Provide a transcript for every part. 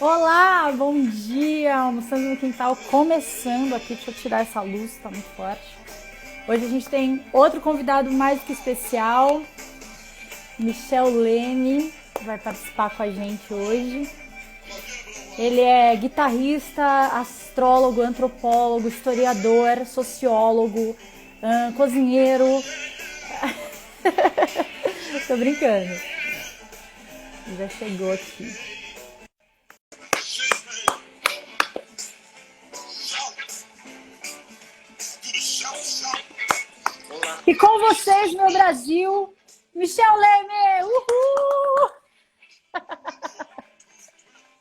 Olá, bom dia! Almoçando no quintal, começando aqui. Deixa eu tirar essa luz, tá muito forte. Hoje a gente tem outro convidado mais do que especial, Michel Leme, que vai participar com a gente hoje. Ele é guitarrista, astrólogo, antropólogo, historiador, sociólogo, cozinheiro. Tô brincando. Já chegou aqui. E com vocês, meu Brasil, Michel Leme! Uhul!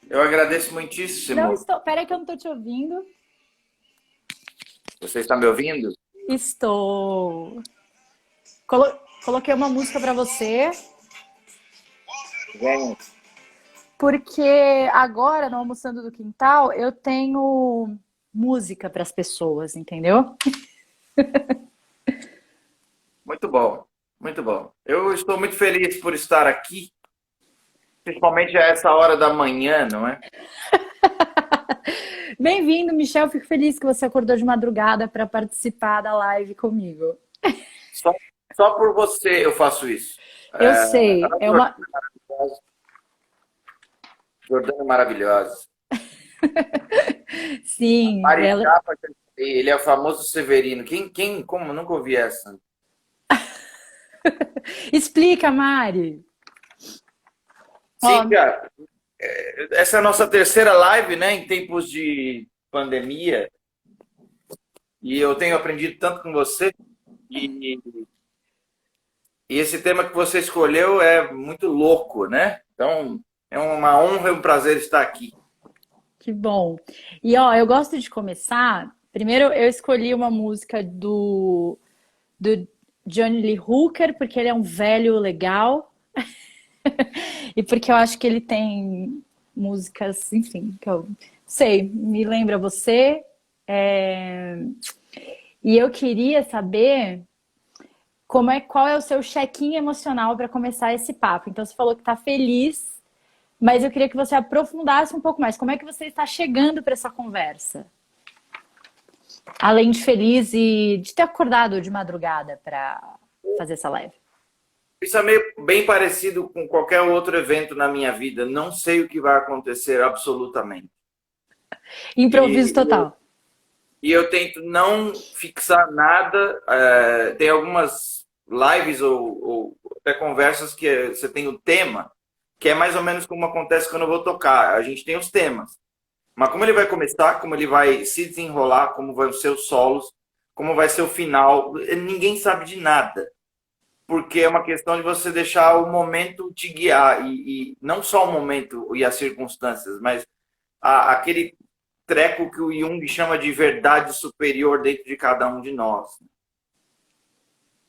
Eu agradeço Não muitíssimo. estou. Peraí que eu não estou te ouvindo. Você está me ouvindo? Estou. Colo... Coloquei uma música para você, Vamos. porque agora no Almoçando do Quintal eu tenho música para as pessoas, entendeu? Muito bom, muito bom. Eu estou muito feliz por estar aqui, principalmente a essa hora da manhã, não é? Bem-vindo, Michel. Fico feliz que você acordou de madrugada para participar da live comigo. Só, só por você eu faço isso. Eu É, sei, a é uma. Jordana é maravilhosa. Sim, Mari ela. Chapa, ele é o famoso Severino. Como? Eu nunca ouvi essa. Explica, Mari. Sim, Ó, cara. Essa é a nossa terceira live, né, em tempos de pandemia. E eu tenho aprendido tanto com você. E E esse tema que você escolheu é muito louco, né? Então, é uma honra e um prazer estar aqui. que bom. E ó, eu gosto de começar. Primeiro, eu escolhi uma música do Johnny Lee Hooker, porque ele é um velho legal e porque eu acho que ele tem músicas, enfim, que eu sei, me lembra você. É, E eu queria saber qual é o seu check-in emocional para começar esse papo. Então, você falou que está feliz, mas eu queria que você aprofundasse um pouco mais. Como é que você está chegando para essa conversa? Além de feliz e de ter acordado de madrugada para fazer essa live. Isso é meio bem parecido com qualquer outro evento na minha vida. Não sei o que vai acontecer absolutamente. Improviso E, total. e eu tento não fixar nada. Tem algumas lives ou até conversas que você tem o tema, que é mais ou menos como acontece quando eu vou tocar. A gente tem os temas. Mas como ele vai começar, como ele vai se desenrolar, como vão ser os solos, como vai ser o final, ninguém sabe de nada. Porque é uma questão de você deixar o momento te guiar. E não só o momento e as circunstâncias, mas aquele treco que o Jung chama de verdade superior dentro de cada um de nós.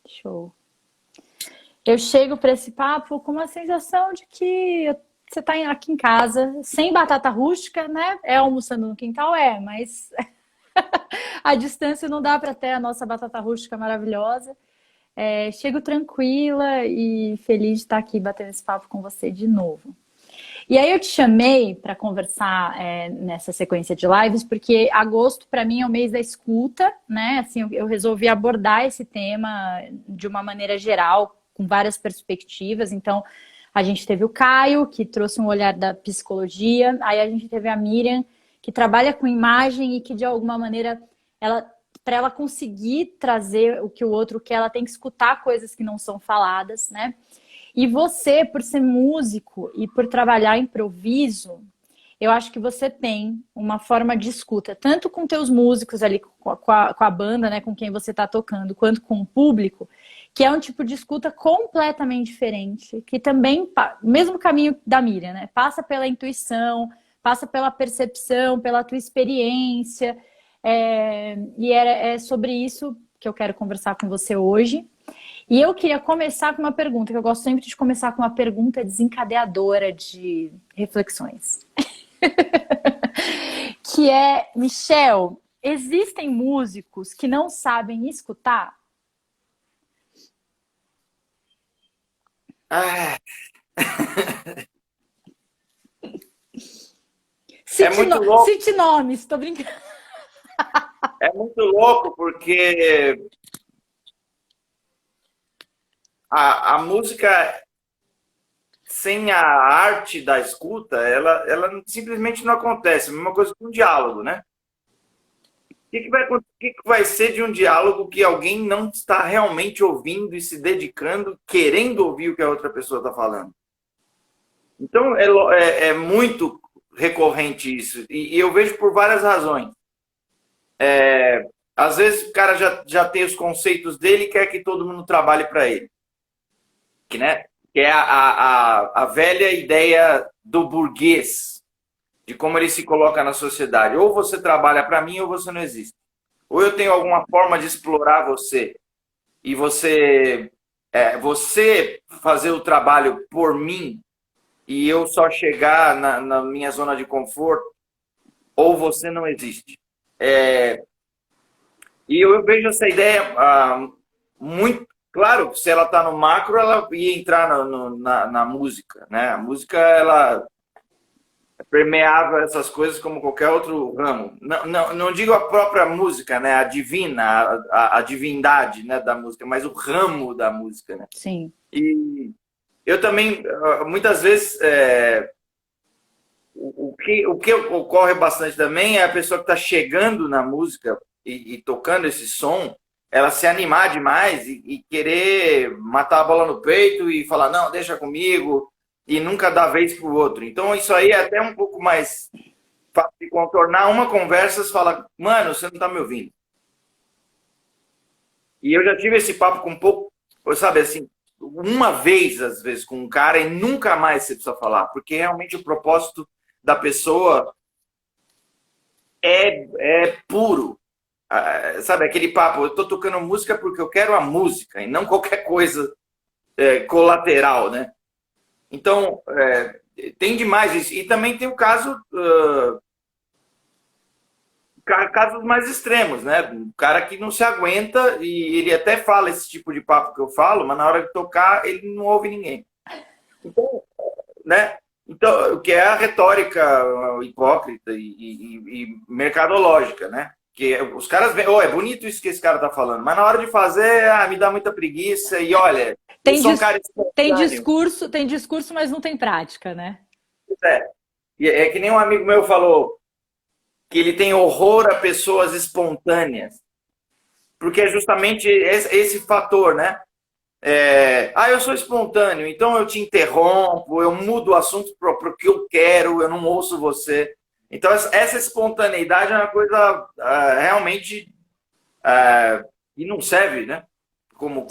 Show. Eu chego para esse papo com uma sensação de que você está aqui em casa, sem batata rústica, né? É almoçando no quintal, mas a distância não dá para ter a nossa batata rústica maravilhosa. Chego tranquila e feliz de estar aqui batendo esse papo com você de novo. E aí eu te chamei para conversar nessa sequência de lives, porque agosto para mim é o mês da escuta, né? Assim, eu resolvi abordar esse tema de uma maneira geral, com várias perspectivas. Então, a gente teve o Caio, que trouxe um olhar da psicologia, aí a gente teve a Miriam, que trabalha com imagem e que de alguma maneira ela para ela conseguir trazer o que o outro quer, ela tem que escutar coisas que não são faladas, né? E você, por ser músico e por trabalhar improviso, eu acho que você tem uma forma de escuta, tanto com teus músicos ali, com a banda, né, com quem você está tocando, quanto com o público, que é um tipo de escuta completamente diferente, que também, mesmo caminho da Miriam, né, passa pela intuição, passa pela percepção, pela tua experiência, é sobre isso que eu quero conversar com você hoje. E eu queria começar com uma pergunta, que eu gosto sempre de começar com uma pergunta desencadeadora de reflexões. Que é, Michel, existem músicos que não sabem escutar? Ah, muito louco, Cite nomes, tô brincando. é muito louco porque a música sem a arte da escuta, ela simplesmente não acontece. A mesma coisa com um diálogo, né? O que vai ser de um diálogo que alguém não está realmente ouvindo e se dedicando, querendo ouvir o que a outra pessoa está falando? Então, é muito recorrente isso. E eu vejo por várias razões. Às vezes o cara já tem os conceitos dele e quer que todo mundo trabalhe para ele. Né? Que é a velha ideia do burguês, de como ele se coloca na sociedade. Ou você trabalha para mim ou você não existe. Ou eu tenho alguma forma de explorar você e você fazer o trabalho por mim e eu só chegar na minha zona de conforto, ou você não existe. E eu vejo essa ideia muito. Claro, se ela está no macro, ela ia entrar na música, né? A música, ela permeava essas coisas como qualquer outro ramo. Não digo a própria música, né? A divina, a divindade, né, da música, mas o ramo da música, né? Sim. E eu também, muitas vezes, o que ocorre bastante também é a pessoa que está chegando na música e tocando esse som, ela se animar demais e querer matar a bola no peito e falar, não, deixa comigo, e nunca dar vez para o outro. Então, isso aí é até um pouco mais fácil de contornar uma conversa, você fala, mano, você não está me ouvindo. E eu já tive esse papo com um pouco, sabe, assim, uma vez, às vezes, com um cara e nunca mais você precisa falar, porque realmente o propósito da pessoa é puro. Sabe, aquele papo, eu estou tocando música porque eu quero a música e não qualquer coisa colateral, né? Então, tem demais isso. E também tem o caso, casos mais extremos, né? Um cara que não se aguenta e ele até fala esse tipo de papo que eu falo, mas na hora de tocar ele não ouve ninguém. Então, né? Então, o que é a retórica hipócrita e mercadológica, né? Que os caras veem, é bonito isso que esse cara tá falando, mas na hora de fazer, me dá muita preguiça e olha, eu sou um cara tem discurso, mas não tem prática, né? É que nem um amigo meu falou que ele tem horror a pessoas espontâneas, porque é justamente esse fator, né? Eu sou espontâneo, então eu te interrompo, eu mudo o assunto para o que eu quero, eu não ouço você. Então, essa espontaneidade é uma coisa realmente que não serve, né? Como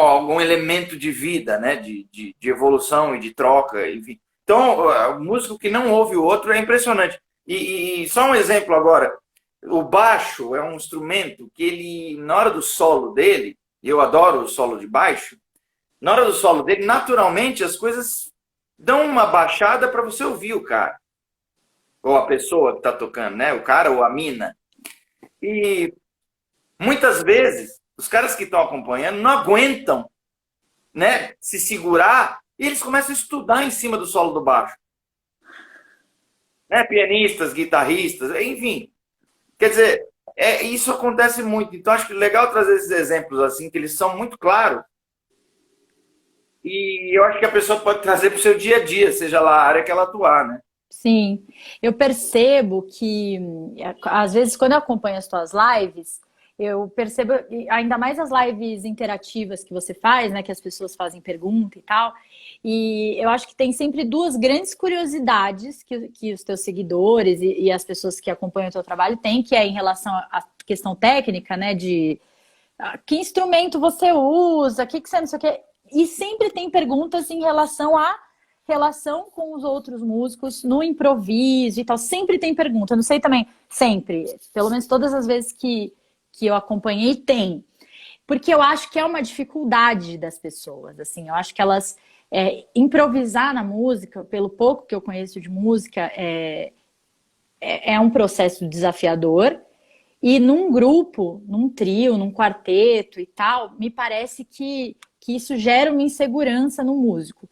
algum elemento de vida, né? De evolução e de troca, enfim. Então, o músico que não ouve o outro é impressionante. E só um exemplo agora. O baixo é um instrumento que ele, na hora do solo dele, e eu adoro o solo de baixo, na hora do solo dele, naturalmente, as coisas dão uma baixada para você ouvir o cara. Ou a pessoa que está tocando, né? O cara ou a mina. E muitas vezes, os caras que estão acompanhando não aguentam, né, se segurar e eles começam a estudar em cima do solo do baixo. Né? Pianistas, guitarristas, enfim. Quer dizer, isso acontece muito. Então, acho que é legal trazer esses exemplos assim, que eles são muito claros. E eu acho que a pessoa pode trazer para o seu dia a dia, seja lá a área que ela atuar, né? Sim, eu percebo que, às vezes, quando eu acompanho as tuas lives, eu percebo, ainda mais as lives interativas que você faz, né, que as pessoas fazem pergunta e tal, e eu acho que tem sempre duas grandes curiosidades que os teus seguidores e as pessoas que acompanham o teu trabalho têm, que é em relação à questão técnica, né, de que instrumento você usa, que você não sei o quê, e sempre tem perguntas em relação à relação com os outros músicos, no improviso e tal, sempre tem pergunta, eu não sei também, sempre, pelo menos todas as vezes que eu acompanhei, tem. Porque eu acho que é uma dificuldade das pessoas, assim, eu acho que elas, improvisar na música, pelo pouco que eu conheço de música, é um processo desafiador, e num grupo, num trio, num quarteto e tal, me parece que isso gera uma insegurança no músico.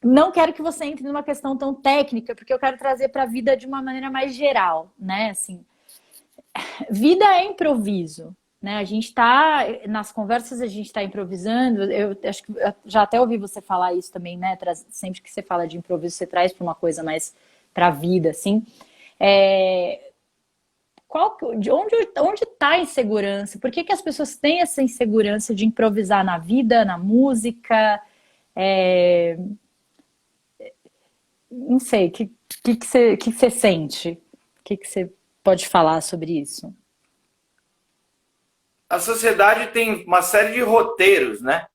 não quero que você entre numa questão tão técnica, porque eu quero trazer para a vida de uma maneira mais geral, né? Assim, vida é improviso, né? A gente está nas conversas, a gente está improvisando. Eu acho que eu já até ouvi você falar isso também, né? Sempre que você fala de improviso, você traz para uma coisa mais para a vida, assim. É, de onde está a insegurança? Por que que as pessoas têm essa insegurança de improvisar na vida, na música? É, não sei, que você sente? Que você pode falar sobre isso? A sociedade tem uma série de roteiros, né?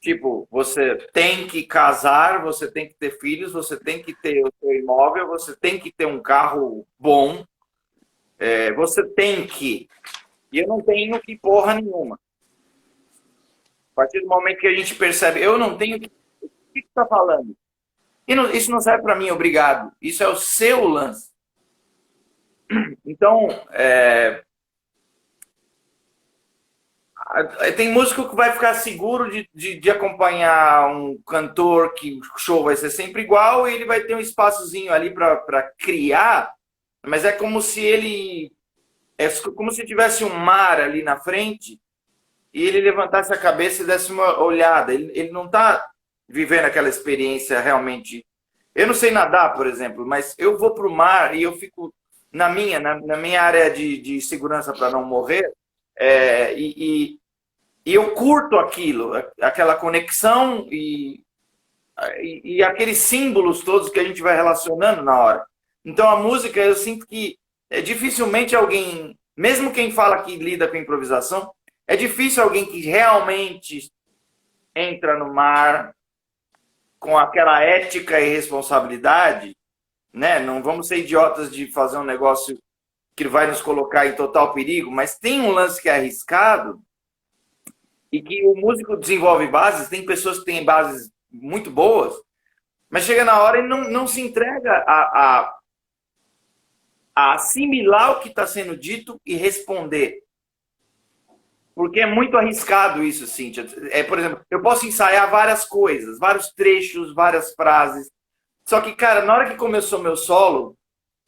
Tipo, você tem que casar, você tem que ter filhos, você tem que ter o seu imóvel, você tem que ter um carro bom, você tem que. E eu não tenho que porra nenhuma. A partir do momento que a gente percebe, eu não tenho que. O que você está falando? Isso não serve para mim, obrigado. Isso é o seu lance. Então, tem músico que vai ficar seguro de acompanhar um cantor que o show vai ser sempre igual e ele vai ter um espaçozinho ali para criar, mas é como se ele. É como se tivesse um mar ali na frente e ele levantasse a cabeça e desse uma olhada. Ele não está vivendo aquela experiência realmente. Eu não sei nadar, por exemplo, mas eu vou para o mar e eu fico na minha área de segurança para não morrer. E eu curto aquilo, aquela conexão e aqueles símbolos todos que a gente vai relacionando na hora. Então a música, eu sinto que dificilmente alguém, mesmo quem fala que lida com improvisação, é difícil alguém que realmente entra no mar com aquela ética e responsabilidade, né? Não vamos ser idiotas de fazer um negócio que vai nos colocar em total perigo, mas tem um lance que é arriscado e que o músico desenvolve bases, tem pessoas que têm bases muito boas, mas chega na hora e não se entrega a assimilar o que está sendo dito e responder. Porque é muito arriscado isso, Cíntia. Por exemplo, eu posso ensaiar várias coisas, vários trechos, várias frases. Só que, cara, na hora que começou meu solo,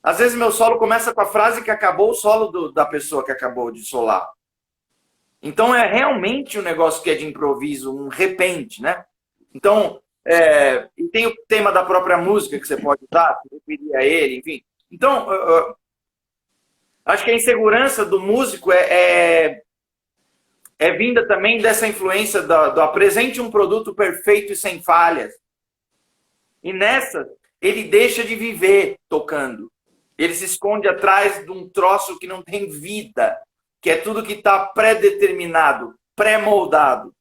às vezes meu solo começa com a frase que acabou o solo da pessoa que acabou de solar. Então é realmente um negócio que é de improviso, um repente, né? Então, e tem o tema da própria música que você pode usar, se referir a ele, enfim. Então, acho que a insegurança do músico é vinda também dessa influência do apresente um produto perfeito e sem falhas. E nessa, ele deixa de viver tocando. Ele se esconde atrás de um troço que não tem vida, que é tudo que está pré-determinado, pré-moldado.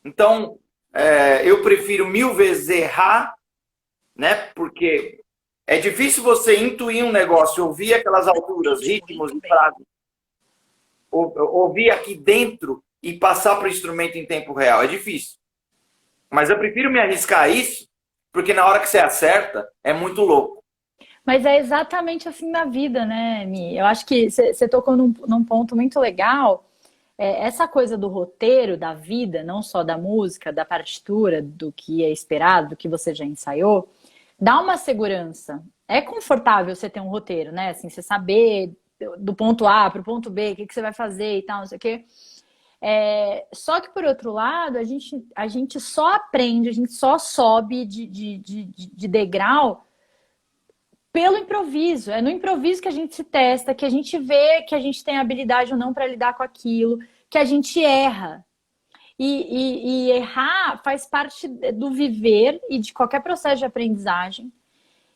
Então, eu prefiro 1000 vezes errar, né? Porque é difícil você intuir um negócio, ouvir aquelas alturas, ritmos e frases, ouvir aqui dentro e passar para o instrumento em tempo real. É difícil. Mas eu prefiro me arriscar a isso, porque na hora que você acerta, é muito louco. Mas é exatamente assim na vida, né, Mi? Eu acho que você tocou num ponto muito legal. Essa coisa do roteiro da vida, não só da música, da partitura, do que é esperado, do que você já ensaiou, dá uma segurança. É confortável você ter um roteiro, né? Assim, você saber do ponto A para o ponto B, o que você vai fazer e tal, não sei o quê. Só que, por outro lado, a gente só aprende, a gente só sobe de degrau pelo improviso. É no improviso que a gente se testa, que a gente vê que a gente tem habilidade ou não para lidar com aquilo, que a gente erra. E errar faz parte do viver e de qualquer processo de aprendizagem.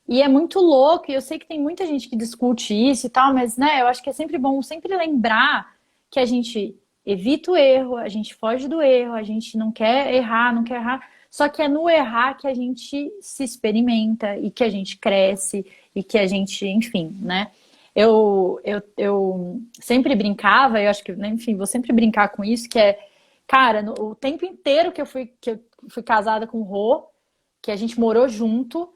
E é muito louco, e eu sei que tem muita gente que discute isso e tal, mas né, eu acho que é sempre bom sempre lembrar que a gente evita o erro, a gente foge do erro, a gente não quer errar, não quer errar. Só que é no errar que a gente se experimenta e que a gente cresce e que a gente, enfim, né? Eu sempre brincava, eu acho que, né, enfim, vou sempre brincar com isso, que cara, o tempo inteiro que eu fui casada com o Rô, que a gente morou junto,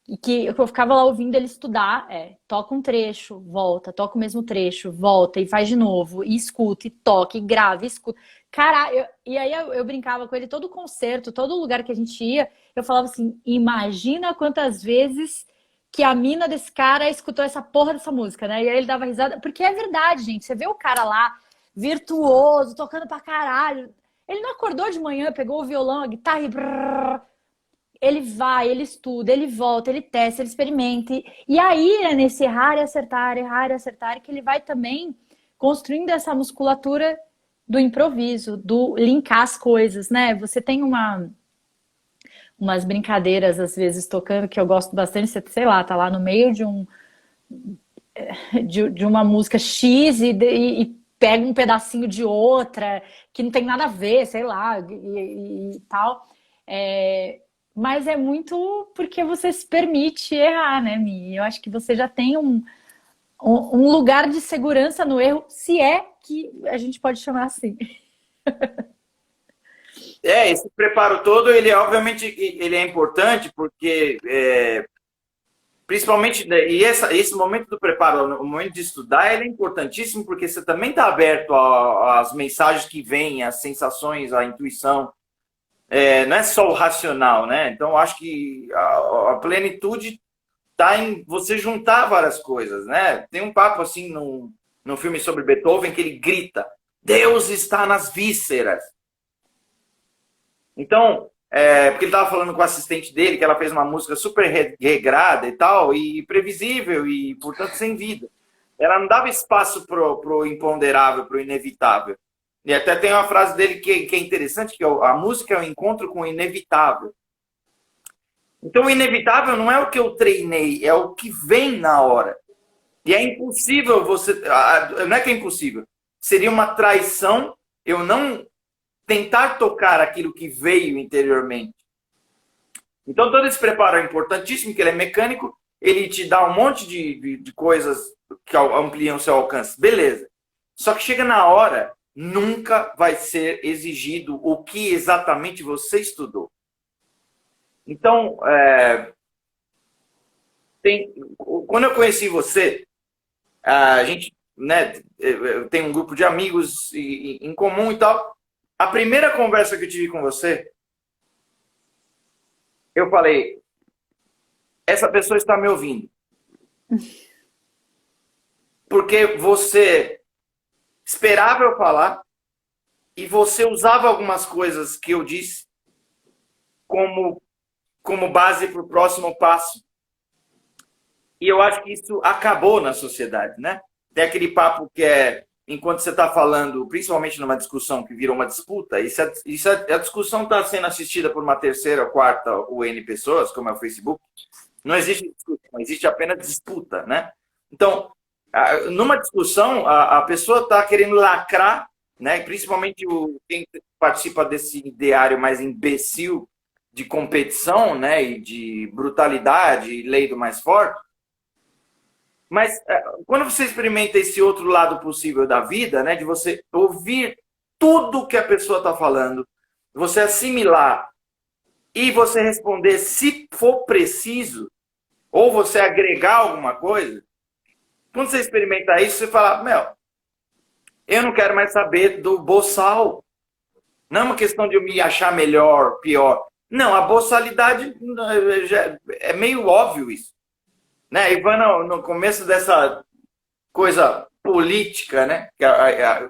e que eu ficava lá ouvindo ele estudar, toca um trecho, volta, toca o mesmo trecho, volta e faz de novo, e escuta, e toca, e grava, e escuta. Cara, e aí eu brincava com ele todo concerto, todo lugar que a gente ia, eu falava assim: imagina quantas vezes que a mina desse cara escutou essa porra dessa música, né? E aí ele dava risada, porque é verdade, gente. Você vê o cara lá, virtuoso, tocando pra caralho. Ele não acordou de manhã, pegou o violão, a guitarra e brrr, ele vai, ele estuda, ele volta, ele testa, ele experimenta. E aí é nesse errar e acertar, que ele vai também construindo essa musculatura do improviso, do linkar as coisas, né? Você tem umas brincadeiras, às vezes, tocando, que eu gosto bastante, você, sei lá, tá lá no meio de uma música X e pega um pedacinho de outra, que não tem nada a ver, sei lá, e tal. É, mas é muito porque você se permite errar, né, Mi? Eu acho que você já tem um lugar de segurança no erro, se é que a gente pode chamar assim. Esse preparo todo, ele obviamente ele é importante porque principalmente, né, e esse momento do preparo, o momento de estudar, ele é importantíssimo porque você também está aberto às mensagens que vêm, às sensações, à intuição. Não é só o racional, né? Então, eu acho que a plenitude está em você juntar várias coisas, né? Tem um papo assim no filme sobre Beethoven que ele grita: Deus está nas vísceras. Então, porque ele estava falando com o assistente dele, que ela fez uma música super regrada e tal, e previsível, e, portanto, sem vida. Ela não dava espaço pro imponderável, pro inevitável. E até tem uma frase dele que é interessante, que é a música é o encontro com o inevitável. Então, o inevitável não é o que eu treinei, é o que vem na hora. E é impossível você... Não é que é impossível. Seria uma traição eu não tentar tocar aquilo que veio interiormente. Então, todo esse preparo é importantíssimo, que ele é mecânico, ele te dá um monte de coisas que ampliam o seu alcance. Beleza. Só que chega na hora, nunca vai ser exigido o que exatamente você estudou. Então, quando eu conheci você, a gente, né, tem um grupo de amigos em comum e tal. A primeira conversa que eu tive com você, eu falei, essa pessoa está me ouvindo. Porque você esperava eu falar e você usava algumas coisas que eu disse como base para o próximo passo. E eu acho que isso acabou na sociedade, né? Tem aquele papo que enquanto você está falando, principalmente numa discussão que virou uma disputa, a discussão está sendo assistida por uma terceira, quarta ou N pessoas, como é o Facebook, não existe discussão, existe apenas disputa, né? Então, numa discussão, a pessoa está querendo lacrar, né? Principalmente quem participa desse ideário mais imbecil de competição, né? E de brutalidade, e lei do mais forte. Mas quando você experimenta esse outro lado possível da vida, né, de você ouvir tudo que a pessoa está falando, você assimilar e você responder se for preciso, ou você agregar alguma coisa, quando você experimenta isso, você fala, eu não quero mais saber do boçal. Não é uma questão de eu me achar melhor, pior. Não, a boçalidade é meio óbvio isso. Né, Ivana, no começo dessa coisa política, né?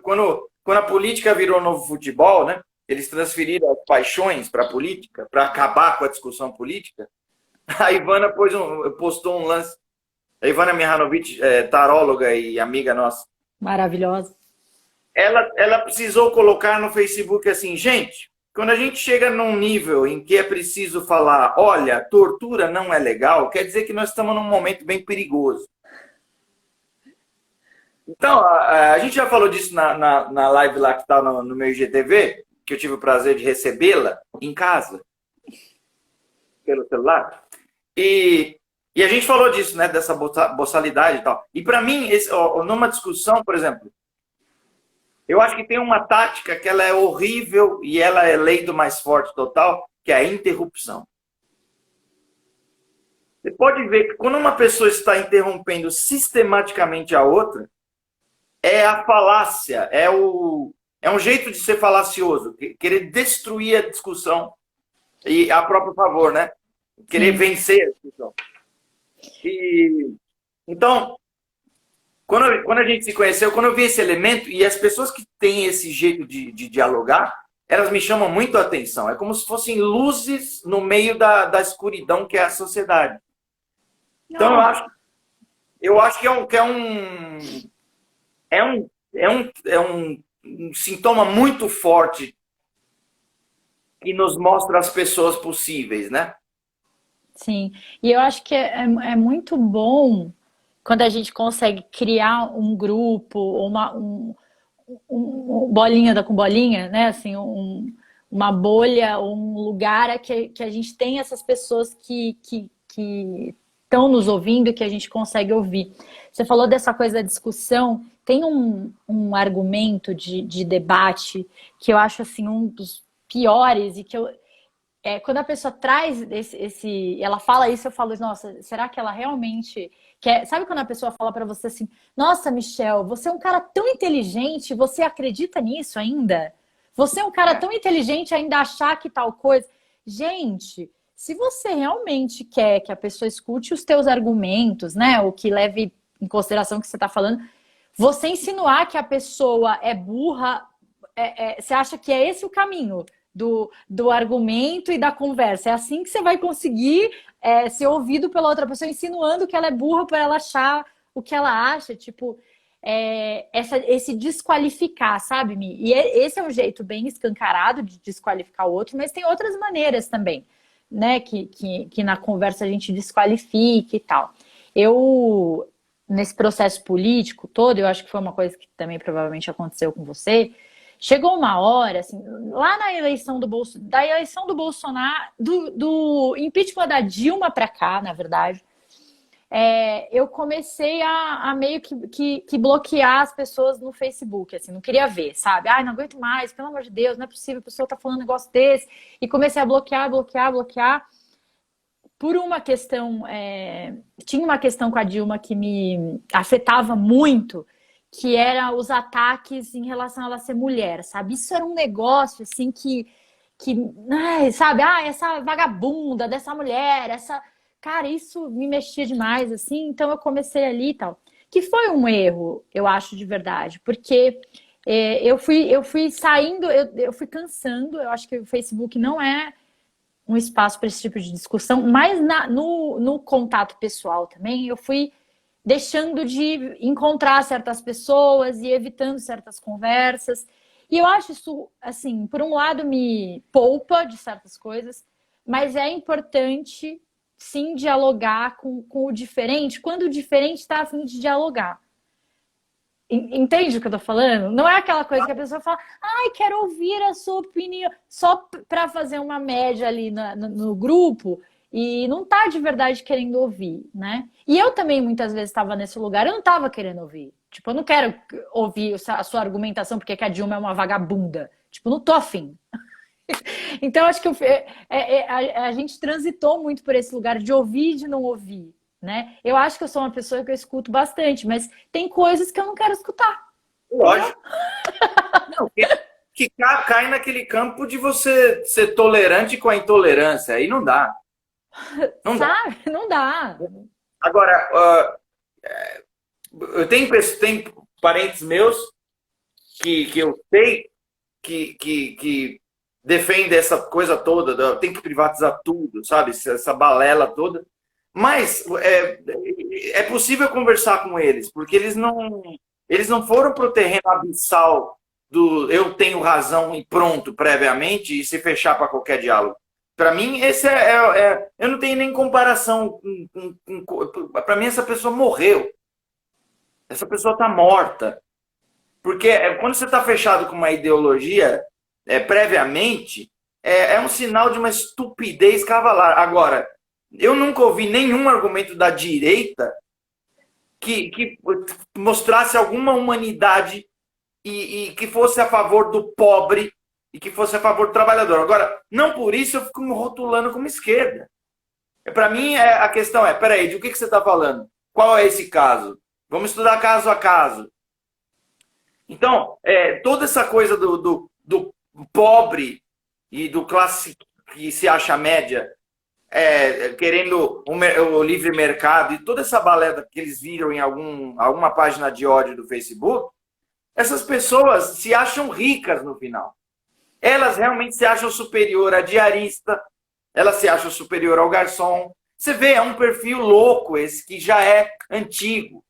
Quando a política virou novo futebol, né? Eles transferiram as paixões para a política, para acabar com a discussão política. A Ivana postou um lance. A Ivana Mihanovic, taróloga e amiga nossa. Maravilhosa. Ela precisou colocar no Facebook assim, gente, quando a gente chega num nível em que é preciso falar, olha, tortura não é legal, quer dizer que nós estamos num momento bem perigoso. Então, a gente já falou disso na live lá que está no meu IGTV, que eu tive o prazer de recebê-la em casa, pelo celular. E a gente falou disso, né, dessa boçalidade e tal. E para mim, numa discussão, por exemplo, eu acho que tem uma tática que ela é horrível e ela é lei do mais forte total, que é a interrupção. Você pode ver que quando uma pessoa está interrompendo sistematicamente a outra, é a falácia, é o É um jeito de ser falacioso, querer destruir a discussão e a próprio favor, né? Querer vencer a discussão. Então, quando a gente se conheceu, quando eu vi esse elemento, e as pessoas que têm esse jeito de dialogar, elas me chamam muito a atenção. É como se fossem luzes no meio da escuridão que é a sociedade. Então, eu acho que é um sintoma muito forte que nos mostra as pessoas possíveis, né? Sim, e eu acho que é muito bom quando a gente consegue criar um grupo, ou bolinha com bolinha, né? Assim, uma bolha, um lugar que a gente tem essas pessoas que estão nos ouvindo, que a gente consegue ouvir. Você falou dessa coisa da discussão, tem um argumento de debate que eu acho assim um dos piores e que quando a pessoa traz ela fala isso, eu falo, nossa, será que ela realmente quer? Sabe quando a pessoa fala pra você assim, nossa, Michel, você é um cara tão inteligente, você acredita nisso ainda? Você é um cara tão inteligente ainda achar que tal coisa? Gente, se você realmente quer que a pessoa escute os teus argumentos, né, o que leve em consideração o que você tá falando, você insinuar que a pessoa é burra, você acha que é esse o caminho do argumento e da conversa? É assim que você vai conseguir ser ouvido pela outra pessoa, insinuando que ela é burra para ela achar o que ela acha, tipo, esse desqualificar, sabe, Mi? E esse é um jeito bem escancarado de desqualificar o outro, mas tem outras maneiras também, né, que na conversa a gente desqualifique e tal. Nesse processo político todo, eu acho que foi uma coisa que também provavelmente aconteceu com você. Chegou uma hora, assim, lá na eleição da eleição do Bolsonaro, do impeachment da Dilma para cá, na verdade, eu comecei a meio que bloquear as pessoas no Facebook, assim, não queria ver, sabe? Ai, não aguento mais, pelo amor de Deus, não é possível, a pessoa tá falando um negócio desse. E comecei a bloquear. Por uma questão, tinha uma questão com a Dilma que me afetava muito, que era os ataques em relação a ela ser mulher, sabe? Isso era um negócio, assim, ai, sabe? Ah, essa vagabunda dessa mulher, Cara, isso me mexia demais, assim, então eu comecei ali e tal. Que foi um erro, eu acho, de verdade, porque eu fui saindo, eu fui cansando, eu acho que o Facebook não é um espaço para esse tipo de discussão, mas no contato pessoal também, eu fui deixando de encontrar certas pessoas e evitando certas conversas. E eu acho isso, assim, por um lado me poupa de certas coisas, mas é importante, sim, dialogar com o diferente, quando o diferente está a fim de dialogar. Entende o que eu tô falando? Não é aquela coisa que a pessoa fala, ai, quero ouvir a sua opinião, só para fazer uma média ali no grupo e não tá de verdade querendo ouvir, né? E eu também muitas vezes estava nesse lugar, eu não estava querendo ouvir. Tipo, eu não quero ouvir a sua argumentação porque que a Dilma é uma vagabunda. Tipo, não tô afim. Então, acho que a gente transitou muito por esse lugar de ouvir e de não ouvir, né? Eu acho que eu sou uma pessoa que eu escuto bastante, mas tem coisas que eu não quero escutar. Lógico. Não, que cai naquele campo de você ser tolerante com a intolerância. Aí não dá. Não Sabe? dá. Não dá. Agora, eu tenho parentes meus que eu sei que defendem essa coisa toda, tem que privatizar tudo, sabe? Essa balela toda. Mas é possível conversar com eles, porque eles não foram para o terreno abissal do eu tenho razão e pronto, previamente, e se fechar para qualquer diálogo. Para mim, esse eu não tenho nem comparação. Para mim, essa pessoa morreu. Essa pessoa está morta. Porque quando você está fechado com uma ideologia, previamente, é um sinal de uma estupidez cavalar. Agora, eu nunca ouvi nenhum argumento da direita que mostrasse alguma humanidade e que fosse a favor do pobre e que fosse a favor do trabalhador. Agora, não por isso eu fico me rotulando como esquerda. Para mim, a questão peraí, de o que você está falando? Qual é esse caso? Vamos estudar caso a caso. Então, toda essa coisa do pobre e do classe que se acha média, querendo o livre mercado, e toda essa baleda que eles viram em alguma página de ódio do Facebook, essas pessoas se acham ricas no final. Elas realmente se acham superior à diarista, elas se acham superior ao garçom. Você vê, é um perfil louco esse, que já é antigo.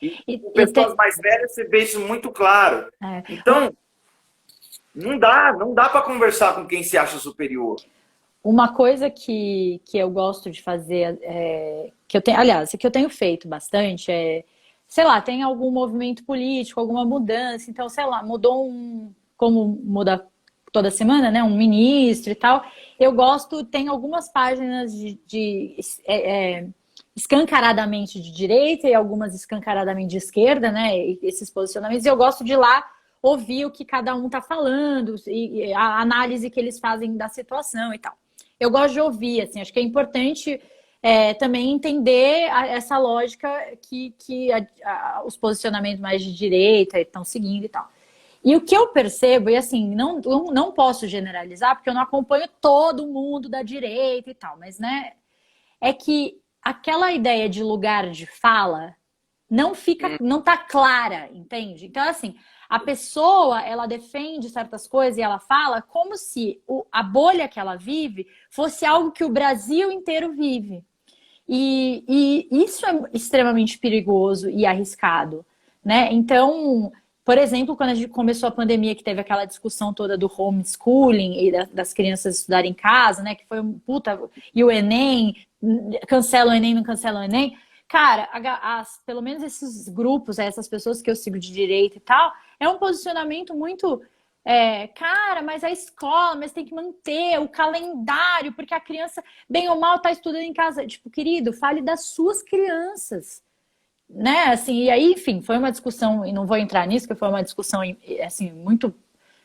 E pessoas mais velhas, você vê isso muito claro. Então, não dá para conversar com quem se acha superior. Uma coisa que eu gosto de fazer, que eu tenho, aliás, que eu tenho feito bastante, sei lá, tem algum movimento político, alguma mudança, então, sei lá, mudou como muda toda semana, né, um ministro e tal, eu gosto, tem algumas páginas escancaradamente de direita e algumas escancaradamente de esquerda, né, esses posicionamentos, e eu gosto de ir lá ouvir o que cada um tá falando, e a análise que eles fazem da situação e tal. Eu gosto de ouvir, assim, acho que é importante também entender essa lógica que os posicionamentos mais de direita estão seguindo e tal. E o que eu percebo, e assim, não posso generalizar, porque eu não acompanho todo mundo da direita e tal, mas, né, é que aquela ideia de lugar de fala não tá clara, entende? Então, assim, a pessoa, ela defende certas coisas e ela fala como se a bolha que ela vive fosse algo que o Brasil inteiro vive. E isso é extremamente perigoso e arriscado, né? Então, por exemplo, quando a gente começou a pandemia, que teve aquela discussão toda do homeschooling e das crianças estudarem em casa, né? Que foi um puta... E o Enem, cancela o Enem, não cancela o Enem. Cara, pelo menos esses grupos, essas pessoas que eu sigo de direita e tal, é um posicionamento muito... cara, mas a escola, mas tem que manter o calendário, porque a criança, bem ou mal, tá estudando em casa. Tipo, querido, fale das suas crianças, né? Assim, e aí, enfim, foi uma discussão, e não vou entrar nisso, porque foi uma discussão, assim, muito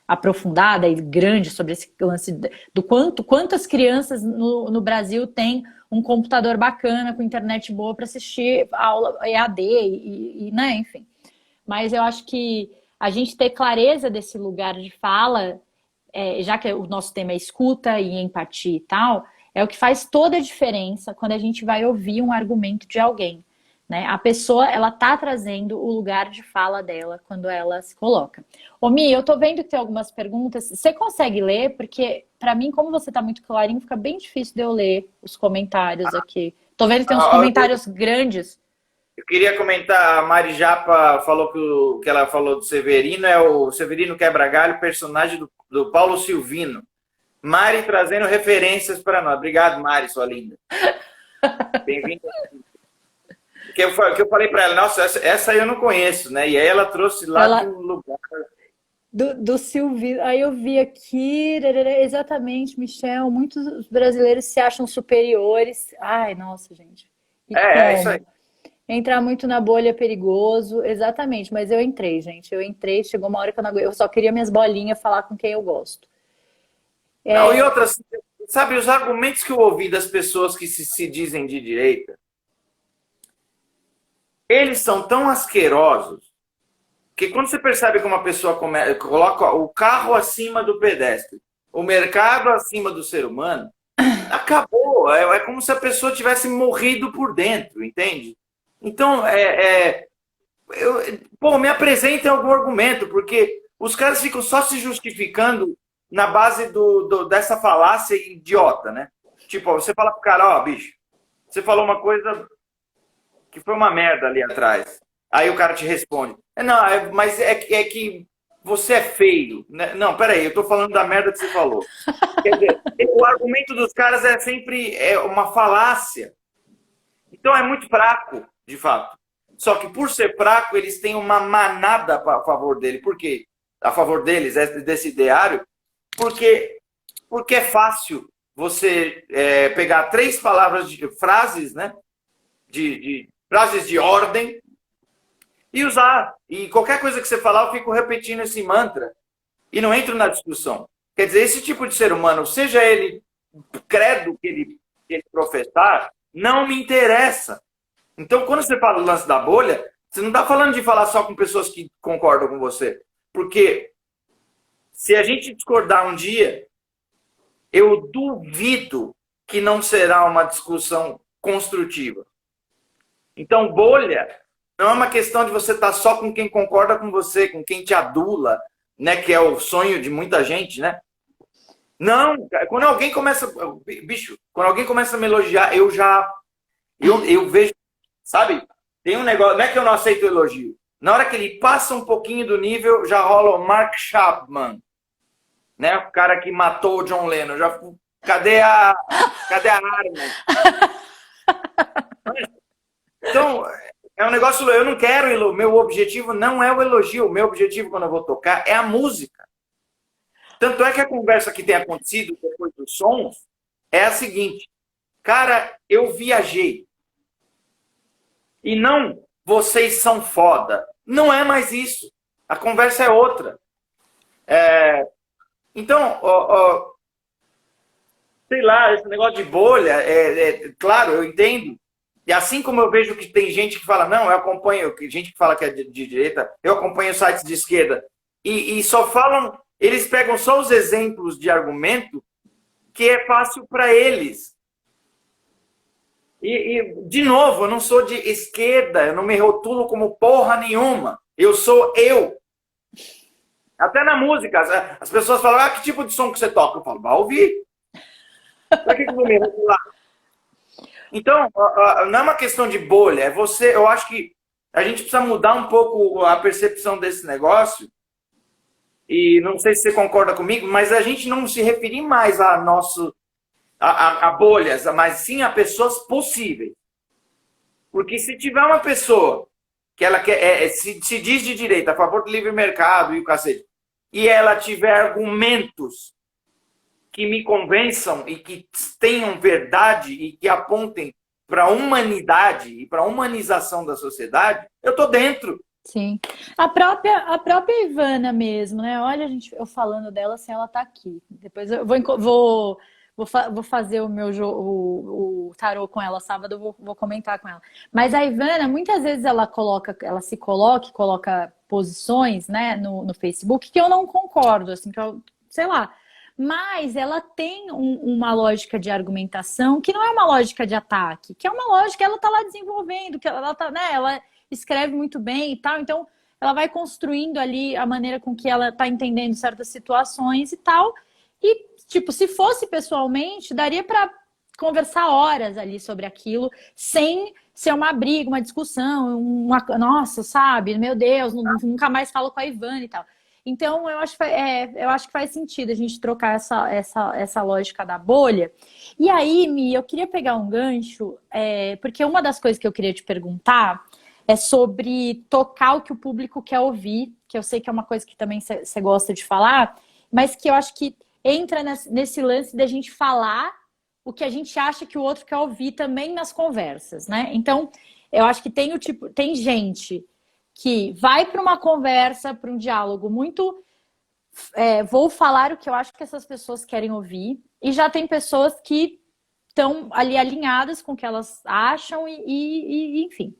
aprofundada e grande sobre esse lance do quantas crianças no Brasil têm um computador bacana, com internet boa para assistir aula EAD né, enfim. Mas eu acho que a gente ter clareza desse lugar de fala, já que o nosso tema é escuta e empatia e tal, é o que faz toda a diferença quando a gente vai ouvir um argumento de alguém, né? A pessoa, ela tá trazendo o lugar de fala dela quando ela se coloca. Ô, Mi, eu tô vendo que tem algumas perguntas. Você consegue ler? Porque, para mim, como você tá muito clarinho, fica bem difícil de eu ler os comentários aqui. Tô vendo que tem uns comentários grandes. Eu queria comentar, a Mari Japa falou que ela falou do Severino, é o Severino Quebra-Galho, personagem do Paulo Silvino. Mari trazendo referências para nós. Obrigado, Mari, sua linda. Bem-vinda. Que eu falei para ela, nossa, essa eu não conheço, né? E aí ela trouxe lá do lugar. Do Silvino. Aí eu vi aqui, exatamente, Michel, muitos brasileiros se acham superiores. Ai, nossa, gente. É isso aí. Entrar muito na bolha é perigoso, exatamente, mas eu entrei, gente. Eu entrei, chegou uma hora que eu não aguentei. Eu só queria minhas bolinhas falar com quem eu gosto. Não, e outras, sabe, os argumentos que eu ouvi das pessoas que se dizem de direita, eles são tão asquerosos que quando você percebe que uma pessoa coloca o carro acima do pedestre, o mercado acima do ser humano, acabou. É como se a pessoa tivesse morrido por dentro, entende? Então, me apresentem algum argumento, porque os caras ficam só se justificando na base dessa falácia idiota, né? Tipo, você fala pro cara, ó, bicho, você falou uma coisa que foi uma merda ali atrás. Aí o cara te responde, mas é que você é feio. Não, peraí, eu tô falando da merda que você falou. Quer dizer, o argumento dos caras é sempre uma falácia. Então é muito fraco, de fato. Só que por ser fraco, eles têm uma manada a favor dele. Por quê? A favor deles, desse ideário, porque é fácil você pegar três frases, né? Frases de ordem e usar. E qualquer coisa que você falar, eu fico repetindo esse mantra e não entro na discussão. Quer dizer, esse tipo de ser humano, seja ele credo que ele professar, não me interessa. Então, quando você fala do lance da bolha, Você não está falando de falar só com pessoas que concordam com você. Porque se a gente discordar um dia, eu duvido que não será uma discussão construtiva. Então, bolha não é uma questão de você estar só com quem concorda com você, com quem te adula, né? Que é o sonho de muita gente, né? Não, quando alguém começa... Bicho, quando alguém começa a me elogiar, eu vejo, sabe? Tem um negócio, não é que eu não aceito o elogio. Na hora que ele passa um pouquinho do nível, já rola o Mark Chapman, né? O cara que matou o John Lennon. Cadê a arma? Então, é um negócio, eu não quero, meu objetivo não é o elogio, o meu objetivo quando eu vou tocar é a música. Tanto é que a conversa que tem acontecido depois dos sons é a seguinte, cara, eu viajei. E não, vocês são foda. Não é mais isso. A conversa é outra. Então, sei lá, esse negócio de bolha, claro, eu entendo. E assim como eu vejo que tem gente que fala, não, eu acompanho, gente que fala que é de direita, eu acompanho sites de esquerda, e só falam, eles pegam só os exemplos de argumento que é fácil para eles. De novo, eu não sou de esquerda, eu não me rotulo como porra nenhuma. Eu sou eu. Até na música, as pessoas falam, que tipo de som que você toca? Eu falo, vai ouvir. Pra que eu vou me rotular? Então, não é uma questão de bolha, é você. Eu acho que a gente precisa mudar um pouco a percepção desse negócio. E não sei se você concorda comigo, mas a gente não se referir mais a bolhas, mas sim a pessoas possíveis. Porque se tiver uma pessoa que ela se diz de direita, a favor do livre mercado e o cacete, e ela tiver argumentos que me convençam e que tenham verdade e que apontem para a humanidade e para a humanização da sociedade, eu tô dentro. Sim. A própria Ivana mesmo, né? Olha, eu falando dela assim, ela tá aqui. Depois eu vou fazer o meu o tarô com ela sábado, eu vou comentar com ela. Mas a Ivana, muitas vezes coloca posições, né, no Facebook que eu não concordo, assim, que eu, sei lá. Mas ela tem uma lógica de argumentação que não é uma lógica de ataque, que é uma lógica, ela tá lá desenvolvendo, que ela tá, né, ela escreve muito bem e tal, então ela vai construindo ali a maneira com que ela tá entendendo certas situações e tal. E, tipo, se fosse pessoalmente, daria para conversar horas ali sobre aquilo, sem ser uma briga, uma discussão, nossa, sabe? Meu Deus, nunca mais falo com a Ivana e tal. Então, eu acho que faz sentido a gente trocar essa lógica da bolha. E aí, Mi, eu queria pegar um gancho, porque uma das coisas que eu queria te perguntar é sobre tocar o que o público quer ouvir, que eu sei que é uma coisa que também você gosta de falar, mas que eu acho que entra nesse lance da gente falar o que a gente acha que o outro quer ouvir também nas conversas, né? Então, eu acho que tem gente que vai para uma conversa, para um diálogo muito... vou falar o que eu acho que essas pessoas querem ouvir, e já tem pessoas que estão ali alinhadas com o que elas acham e enfim.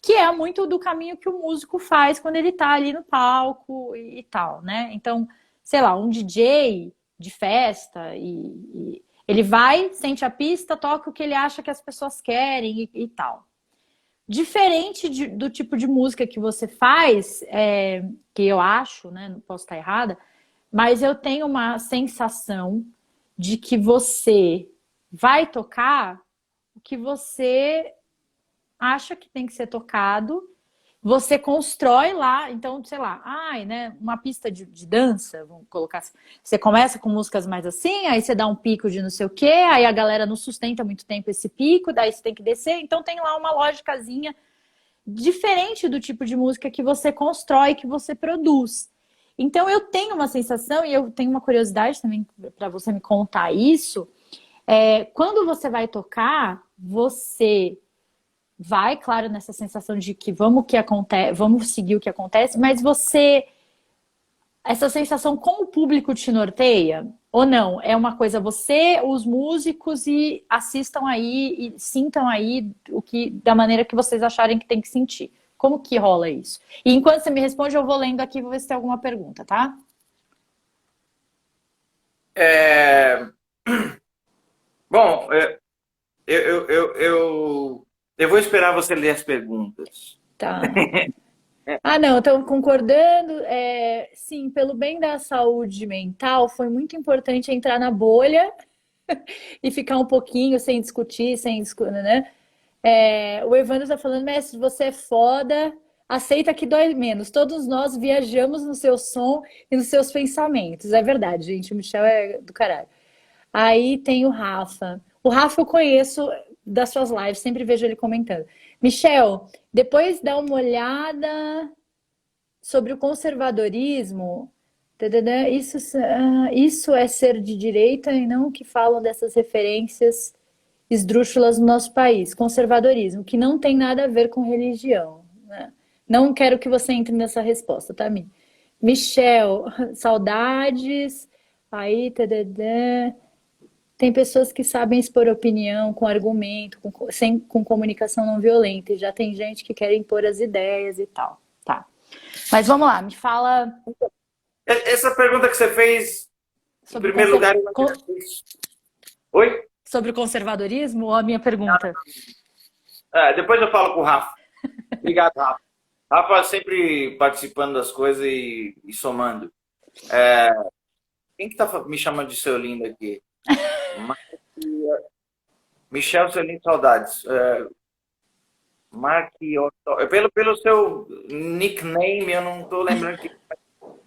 Que é muito do caminho que o músico faz quando ele tá ali no palco e tal, né? Então, sei lá, um DJ de festa e ele vai, sente a pista, toca o que ele acha que as pessoas querem e tal. Diferente do tipo de música que você faz, que eu acho, né? Não posso estar errada, mas eu tenho uma sensação de que você vai tocar o que você acha que tem que ser tocado, você constrói lá, então, sei lá, né, uma pista de dança, vamos colocar assim. Você começa com músicas mais assim, aí você dá um pico de não sei o quê, aí a galera não sustenta muito tempo esse pico, daí você tem que descer, então tem lá uma lógicazinha diferente do tipo de música que você constrói, que você produz. Então eu tenho uma sensação, e eu tenho uma curiosidade também para você me contar isso, quando você vai tocar, você vai, claro, nessa sensação de que vamos seguir o que acontece, mas essa sensação com o público te norteia? Ou não? É uma coisa você, os músicos, assistam aí e sintam aí da maneira que vocês acharem que tem que sentir. Como que rola isso? E enquanto você me responde, eu vou lendo aqui, vou ver se tem alguma pergunta, tá? É... Bom, eu vou esperar você ler as perguntas. Tá. Ah, não, estou concordando. Sim, pelo bem da saúde mental, foi muito importante entrar na bolha e ficar um pouquinho sem discutir, né? O Evandro está falando, mestre, você é foda, aceita que dói menos. Todos nós viajamos no seu som e nos seus pensamentos. É verdade, gente, o Michel é do caralho. Aí tem o Rafa. O Rafa eu conheço das suas lives, sempre vejo ele comentando. Michel, depois dá uma olhada sobre o conservadorismo. Tadadã, isso é ser de direita e não o que falam dessas referências esdrúxulas no nosso país. Conservadorismo, que não tem nada a ver com religião, né? Não quero que você entre nessa resposta, tá, Mi? Michel, saudades. Aí, tadadã. Tem pessoas que sabem expor opinião com argumento, com comunicação não violenta, e já tem gente que quer impor as ideias e tal. Tá. Mas vamos lá, me fala Essa pergunta que você fez, em sobre primeiro lugar, eu Oi? sobre o conservadorismo ou a minha pergunta? Depois eu falo com o Rafa. Obrigado, Rafa. Rafa sempre participando das coisas e somando. Quem que tá me chamando de seu lindo aqui? Michel, seu lindo, saudades. Pelo seu nickname, eu não estou lembrando que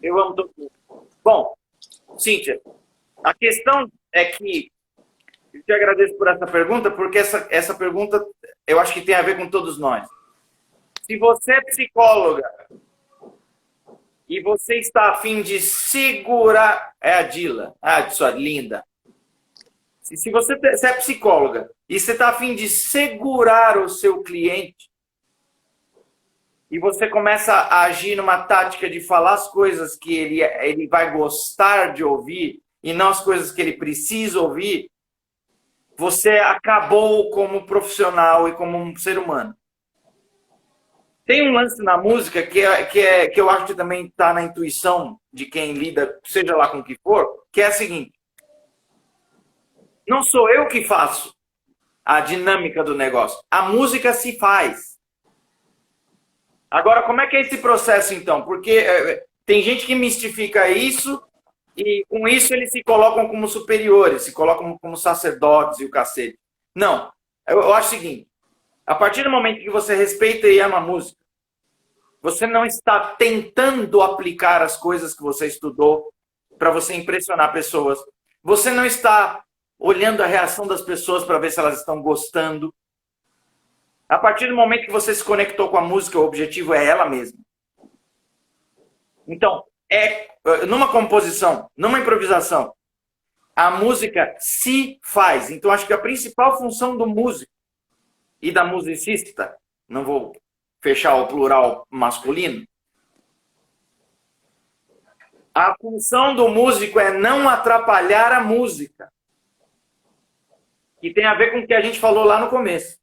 eu amo todo mundo. Bom, Cíntia, a questão é que eu te agradeço por essa pergunta, porque essa pergunta eu acho que tem a ver com todos nós. Se você é psicóloga e você está a fim de segurar... É a Dila. Sua linda. Se você é psicóloga e você está a fim de segurar o seu cliente e você começa a agir numa tática de falar as coisas que ele vai gostar de ouvir e não as coisas que ele precisa ouvir, você acabou como profissional e como um ser humano. Tem um lance na música que eu acho que também está na intuição de quem lida, seja lá com o que for, que é a seguinte: não sou eu que faço a dinâmica do negócio. A música se faz. Agora, como é que é esse processo, então? Porque tem gente que mistifica isso e com isso eles se colocam como superiores, se colocam como sacerdotes e o cacete. Não. Eu acho o seguinte: a partir do momento que você respeita e ama a música, você não está tentando aplicar as coisas que você estudou para você impressionar pessoas. Você não está olhando a reação das pessoas para ver se elas estão gostando. A partir do momento que você se conectou com a música, o objetivo é ela mesma. Então, numa composição, numa improvisação, a música se faz. Então, acho que a principal função do músico e da musicista, não vou fechar o plural masculino, a função do músico é não atrapalhar a música. Que tem a ver com o que a gente falou lá no começo.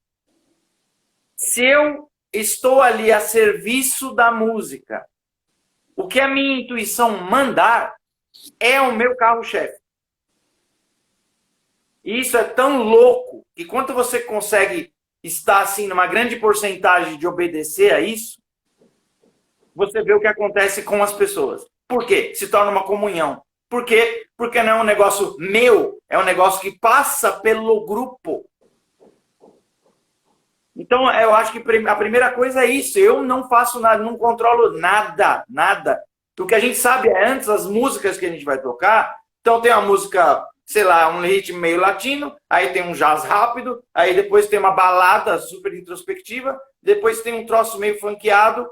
Se eu estou ali a serviço da música, o que a minha intuição mandar é o meu carro-chefe. E isso é tão louco que quando você consegue estar assim numa grande porcentagem de obedecer a isso, você vê o que acontece com as pessoas. Por quê? Se torna uma comunhão. Por quê? Porque não é um negócio meu, é um negócio que passa pelo grupo. Então, eu acho que a primeira coisa é isso. Eu não faço nada, não controlo nada, nada. O que a gente sabe é antes as músicas que a gente vai tocar. Então, tem uma música, sei lá, um ritmo meio latino, aí tem um jazz rápido, aí depois tem uma balada super introspectiva, depois tem um troço meio funkeado,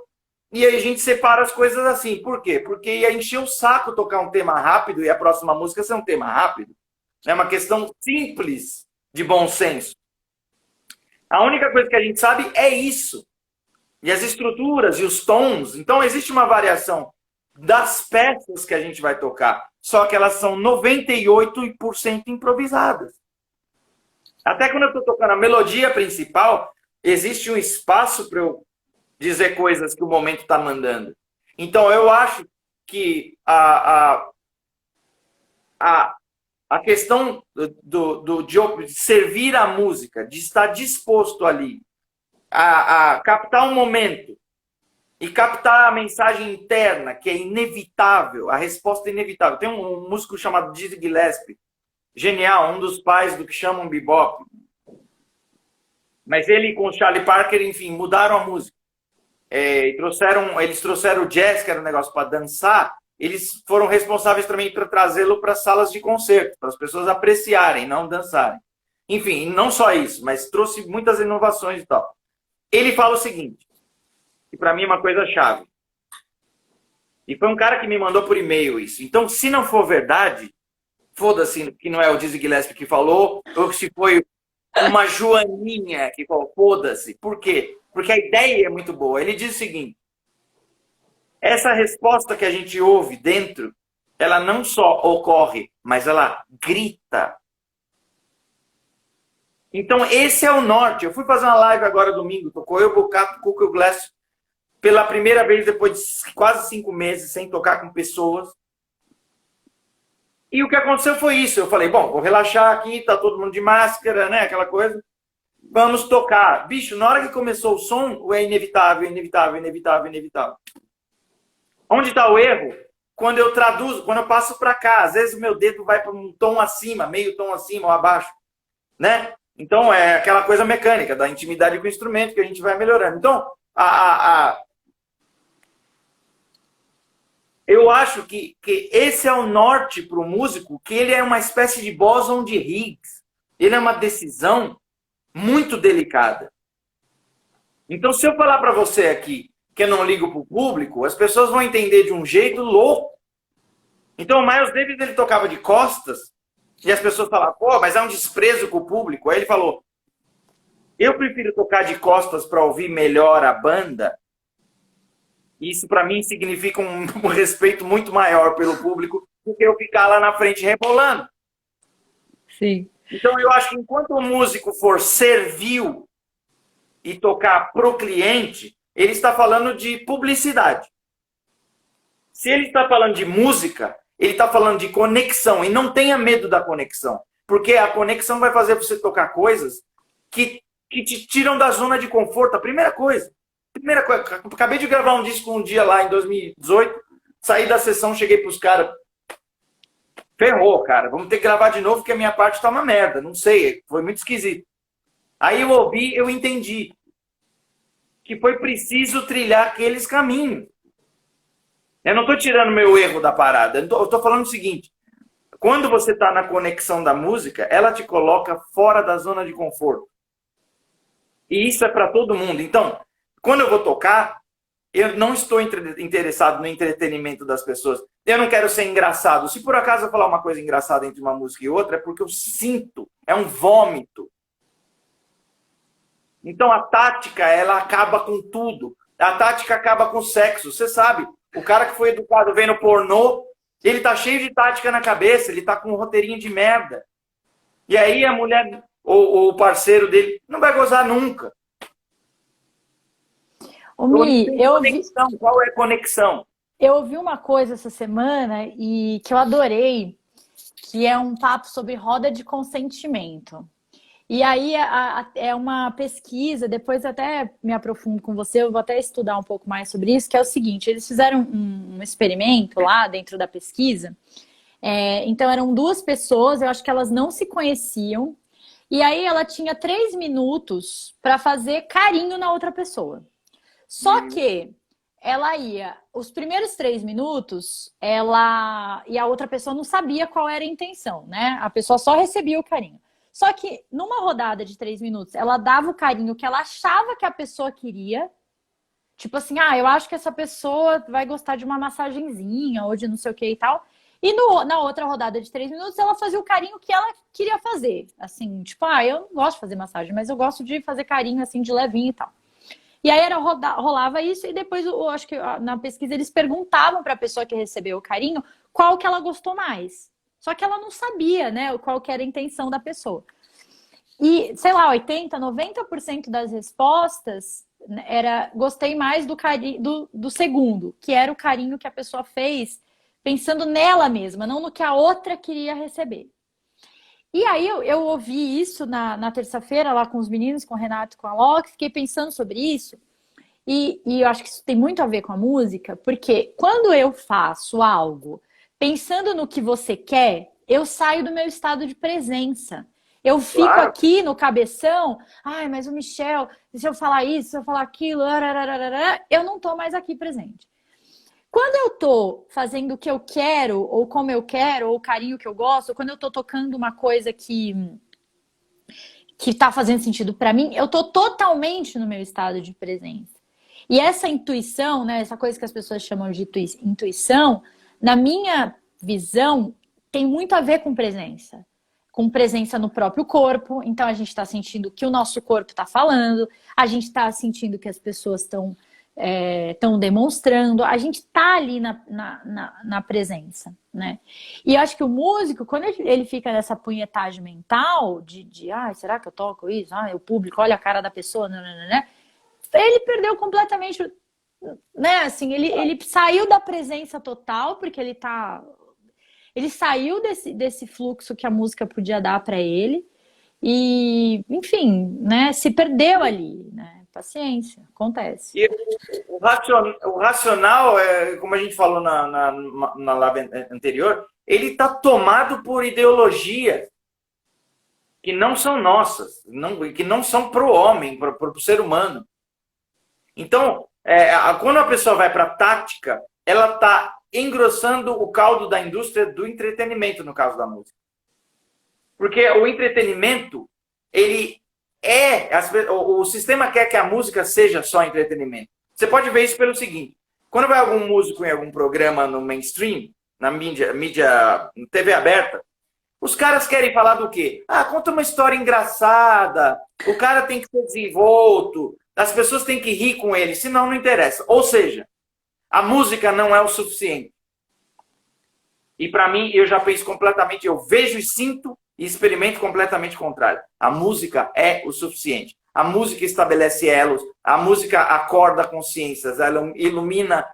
e aí a gente separa as coisas assim. Por quê? Porque ia encher o saco tocar um tema rápido e a próxima música ser um tema rápido. É uma questão simples de bom senso. A única coisa que a gente sabe é isso. E as estruturas e os tons. Então, existe uma variação das peças que a gente vai tocar. Só que elas são 98% improvisadas. Até quando eu estou tocando a melodia principal, existe um espaço para eu dizer coisas que o momento está mandando. Então, eu acho que a, a questão de servir a música, de estar disposto ali a captar um momento e captar a mensagem interna, que é inevitável, a resposta é inevitável. Tem um músico chamado Dizzy Gillespie, genial, um dos pais do que chamam bebop. Mas ele com o Charlie Parker, enfim, mudaram a música. Eles trouxeram o jazz, que era um negócio para dançar, eles foram responsáveis também por trazê-lo para salas de concerto, para as pessoas apreciarem, não dançarem. Enfim, não só isso, mas trouxe muitas inovações e tal. Ele fala o seguinte, que para mim é uma coisa chave. E foi um cara que me mandou por e-mail isso. Então, se não for verdade, foda-se que não é o Dizzy Gillespie que falou, ou se foi uma joaninha que falou, foda-se. Por quê? Porque a ideia é muito boa. Ele diz o seguinte, essa resposta que a gente ouve dentro, ela não só ocorre, mas ela grita. Então, esse é o norte. Eu fui fazer uma live agora domingo, tocou eu, Bocato, Cuca e o Glass, pela primeira vez depois de quase 5 meses sem tocar com pessoas. E o que aconteceu foi isso. Eu falei, bom, vou relaxar aqui, tá todo mundo de máscara, né? Aquela coisa. Vamos tocar. Bicho, na hora que começou o som, é inevitável, inevitável, inevitável, inevitável. Onde está o erro? Quando eu traduzo, quando eu passo para cá. Às vezes o meu dedo vai para um tom acima, meio tom acima ou abaixo, né? Então é aquela coisa mecânica da intimidade com o instrumento que a gente vai melhorando. Então, eu acho que esse é o norte para o músico, que ele é uma espécie de bóson de Higgs. Ele é uma decisão muito delicada. Então, se eu falar para você aqui que eu não ligo para o público, as pessoas vão entender de um jeito louco. Então, o Miles Davis, ele tocava de costas, e as pessoas falavam, pô, mas é um desprezo com o público. Aí ele falou, eu prefiro tocar de costas para ouvir melhor a banda. Isso, para mim, significa um respeito muito maior pelo público do que eu ficar lá na frente rebolando. Sim. Então, eu acho que enquanto o músico for servil e tocar pro cliente, ele está falando de publicidade. Se ele está falando de música, ele está falando de conexão. E não tenha medo da conexão. Porque a conexão vai fazer você tocar coisas que te tiram da zona de conforto. A primeira coisa. Acabei de gravar um disco um dia lá em 2018. Saí da sessão, cheguei para os caras. Ferrou, cara. Vamos ter que gravar de novo porque a minha parte está uma merda. Não sei, foi muito esquisito. Aí eu ouvi, eu entendi que foi preciso trilhar aqueles caminhos. Eu não estou tirando meu erro da parada. Eu estou falando o seguinte. Quando você está na conexão da música, ela te coloca fora da zona de conforto. E isso é para todo mundo. Então, quando eu vou tocar, eu não estou interessado no entretenimento das pessoas. Eu não quero ser engraçado. Se por acaso eu falar uma coisa engraçada entre uma música e outra, é porque eu sinto. É um vômito. Então a tática, ela acaba com tudo. A tática acaba com o sexo. Você sabe, o cara que foi educado vendo pornô, ele tá cheio de tática na cabeça, ele tá com um roteirinho de merda. E aí a mulher, ou o parceiro dele, não vai gozar nunca. Ô, Mi, qual é a conexão? Eu ouvi uma coisa essa semana e que eu adorei, que é um papo sobre roda de consentimento. E aí é uma pesquisa, depois até me aprofundo com você, eu vou até estudar um pouco mais sobre isso, que é o seguinte, eles fizeram um experimento lá dentro da pesquisa, então eram 2 pessoas, eu acho que elas não se conheciam, e aí ela tinha 3 minutos para fazer carinho na outra pessoa. Só que ela ia, os primeiros 3 minutos, e a outra pessoa não sabia qual era a intenção, né? A pessoa só recebia o carinho. Só que numa rodada de 3 minutos, ela dava o carinho que ela achava que a pessoa queria. Tipo assim, eu acho que essa pessoa vai gostar de uma massagenzinha ou de não sei o que e tal. E na outra rodada de 3 minutos, ela fazia o carinho que ela queria fazer. Assim, tipo, eu não gosto de fazer massagem, mas eu gosto de fazer carinho assim de levinho e tal. E aí rolava isso e depois, eu acho que na pesquisa eles perguntavam para a pessoa que recebeu o carinho qual que ela gostou mais. Só que ela não sabia, né, qual que era a intenção da pessoa. E, sei lá, 80%, 90% das respostas gostei mais do carinho do segundo, que era o carinho que a pessoa fez pensando nela mesma, não no que a outra queria receber. E aí eu ouvi isso na terça-feira lá com os meninos, com o Renato e com a Loki, fiquei pensando sobre isso. E eu acho que isso tem muito a ver com a música, porque quando eu faço algo pensando no que você quer, eu saio do meu estado de presença. Eu fico Claro. aqui no cabeção, ai, mas o Michel, se eu falar isso, se eu falar aquilo, eu não tô mais aqui presente. Quando eu tô fazendo o que eu quero, ou como eu quero, ou o carinho que eu gosto, ou quando eu tô tocando uma coisa que tá fazendo sentido para mim, eu tô totalmente no meu estado de presença. E essa intuição, né, essa coisa que as pessoas chamam de intuição, na minha visão, tem muito a ver com presença. Com presença no próprio corpo. Então, a gente está sentindo o que o nosso corpo está falando, a gente está sentindo que as pessoas estão demonstrando, a gente está ali na presença, né? E eu acho que o músico, quando ele fica nessa punhetagem mental será que eu toco isso? O público, olha a cara da pessoa, né? Ele perdeu completamente, né? Assim, ele saiu da presença total, porque ele saiu desse fluxo que a música podia dar para ele e, enfim, né? Se perdeu ali, né? Paciência, acontece. E o racional, como a gente falou na live anterior, ele está tomado por ideologias que não são nossas, que não são para o homem, para o ser humano. Então, quando a pessoa vai para a tática, ela está engrossando o caldo da indústria do entretenimento, no caso da música. Porque o entretenimento, o sistema quer que a música seja só entretenimento. Você pode ver isso pelo seguinte: quando vai algum músico em algum programa no mainstream, na mídia TV aberta, os caras querem falar do quê? Conta uma história engraçada, o cara tem que ser desenvolto, as pessoas têm que rir com ele, senão não interessa. Ou seja, a música não é o suficiente. E para mim, eu já penso completamente, eu vejo e sinto e experimento completamente o contrário. A música é o suficiente. A música estabelece elos, a música acorda consciências, ela ilumina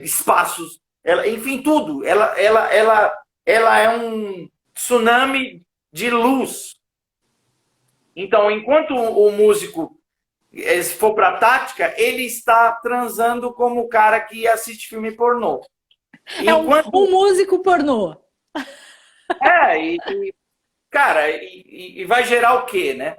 espaços, enfim, tudo. Ela é um tsunami de luz. Então, enquanto o músico se for para a tática, ele está transando como o cara que assiste filme pornô. Um músico pornô. Cara, vai gerar o quê, né?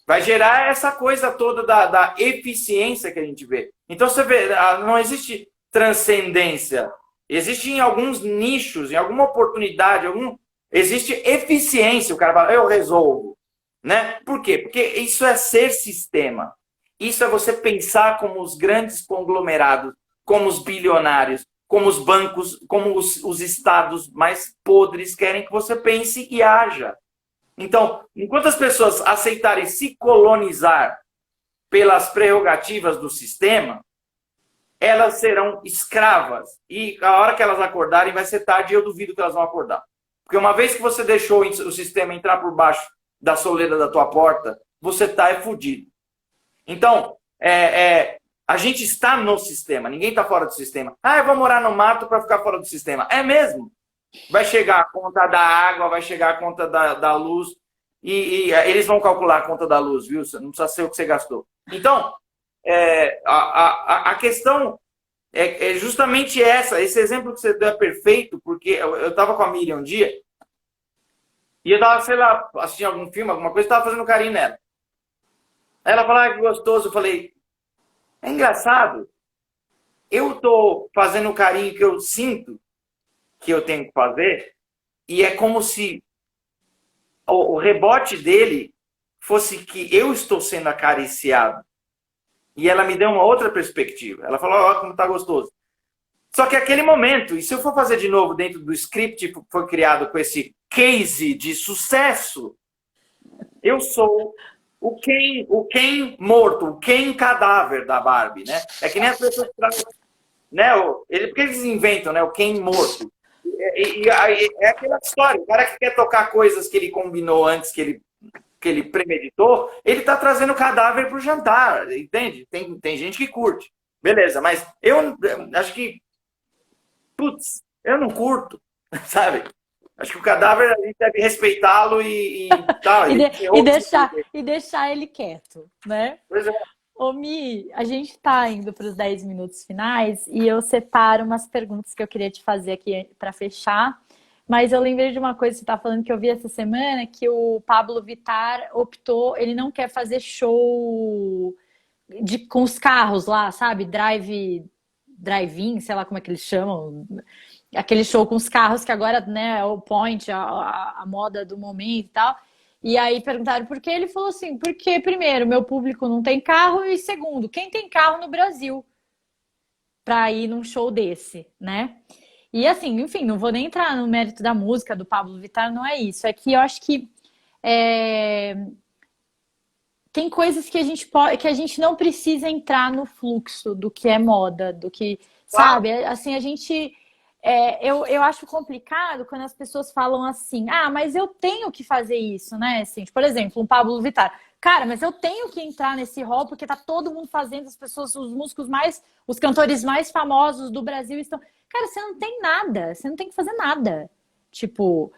Vai gerar essa coisa toda da eficiência que a gente vê. Então, você vê, não existe transcendência. Existe em alguns nichos, em alguma oportunidade, existe eficiência. O cara fala, eu resolvo. Né? Por quê? Porque isso é ser sistema. Isso é você pensar como os grandes conglomerados, como os bilionários, como os bancos, como os estados mais podres querem que você pense e haja. Então, enquanto as pessoas aceitarem se colonizar pelas prerrogativas do sistema, elas serão escravas. E a hora que elas acordarem vai ser tarde e eu duvido que elas vão acordar. Porque uma vez que você deixou o sistema entrar por baixo da soleira da tua porta, você está fudido. Então, a gente está no sistema, ninguém está fora do sistema. Eu vou morar no mato para ficar fora do sistema. É mesmo. Vai chegar a conta da água, vai chegar a conta da luz, e eles vão calcular a conta da luz, viu? Não precisa ser o que você gastou. Então, a questão é justamente esse exemplo que você deu é perfeito, porque eu estava com a Miriam um dia, e eu estava, sei lá, assistindo algum filme, alguma coisa, estava fazendo carinho nela. Ela falou, que gostoso. Eu falei, é engraçado. Eu estou fazendo o carinho que eu sinto que eu tenho que fazer, e é como se o rebote dele fosse que eu estou sendo acariciado. E ela me deu uma outra perspectiva. Ela falou, olha como tá gostoso. Só que aquele momento, e se eu for fazer de novo dentro do script que foi criado com esse case de sucesso, eu sou o Ken morto, o Ken cadáver da Barbie, né? É que nem as pessoas né? Porque eles inventam, né? O Ken morto. É aquela história, o cara que quer tocar coisas que ele combinou antes que ele que ele premeditou, ele está trazendo o cadáver para o jantar, entende? Tem gente que curte. Beleza, mas eu acho que, putz, eu não curto, sabe? Acho que o cadáver a gente deve respeitá-lo e tal. E deixar ele quieto, né? Pois é. Ô, Mi, a gente está indo para os 10 minutos finais e eu separo umas perguntas que eu queria te fazer aqui para fechar. Mas eu lembrei de uma coisa que você está falando que eu vi essa semana, que o Pablo Vittar optou, ele não quer fazer show com os carros lá, sabe? Drive-in, sei lá como é que eles chamam. Aquele show com os carros que agora, né, é o point, a moda do momento e tal. E aí perguntaram por quê, ele falou assim, porque primeiro, meu público não tem carro e segundo, quem tem carro no Brasil para ir num show desse, né? E assim, enfim, não vou nem entrar no mérito da música do Pablo Vittar, não é isso. É que eu acho que tem coisas que que a gente não precisa entrar no fluxo do que é moda, do que, sabe? Assim, a gente eu acho complicado quando as pessoas falam assim, ah, mas eu tenho que fazer isso, né? Assim, por exemplo, um Pablo Vittar. Cara, mas eu tenho que entrar nesse rol porque tá todo mundo fazendo, as pessoas, os músicos os cantores mais famosos do Brasil estão. Cara, você não tem nada, você não tem que fazer nada. Tipo,